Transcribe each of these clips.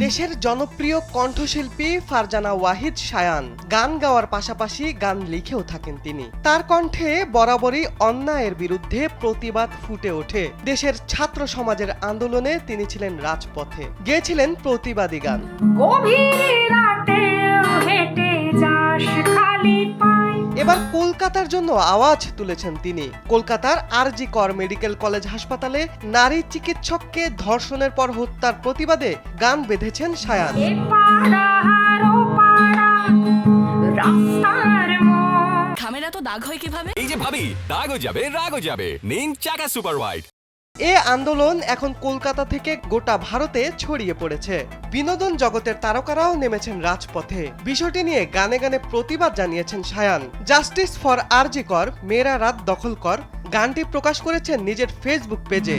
দেশের জনপ্রিয় কণ্ঠশিল্পী ফারজানা ওয়াহিদ শায়ান গান গাওয়ার পাশাপাশি গান লিখেও থাকেন তিনি। তার কণ্ঠে বরাবরই অন্যায়ের বিরুদ্ধে প্রতিবাদ ফুটে ওঠে। দেশের ছাত্র সমাজের আন্দোলনে তিনি ছিলেন রাজপথে, গেয়েছিলেন প্রতিবাদী গান। এবার কলকাতার জন্য আওয়াজ তুলেছেন তিনি। কলকাতার আরজি কর মেডিকেল কলেজ হাসপাতালে নারী চিকিৎসককে ধর্ষণের পর হত্যার প্রতিবাদে গান বেঁধেছেন শায়ান। খামেরা তো দাগ হয় কিভাবে? এই যে ভাবি, দাগও যাবে রাগও যাবে, নিন চাকা সুপার হোয়াইট। এ আন্দোলন এখন কলকাতা থেকে গোটা ভারতে ছড়িয়ে পড়েছে। বিনোদন জগতের তারকারাও নেমেছেন রাজপথে। বিষয়টি নিয়ে গানে গানে প্রতিবাদ জানিয়েছেন শায়ান। জাস্টিস ফর আরজি কর, মেয়েরা রাত দখল কর গানটি প্রকাশ করেছেন নিজের ফেসবুক পেজে।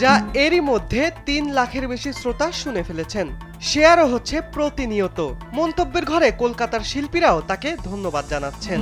যা এরই মধ্যে 3 লাখের বেশি শ্রোতা শুনে ফেলেছেন। শেয়ারও হচ্ছে প্রতিনিয়ত। মন্তব্যের ঘরে কলকাতার শিল্পীরাও তাকে ধন্যবাদ জানাচ্ছেন।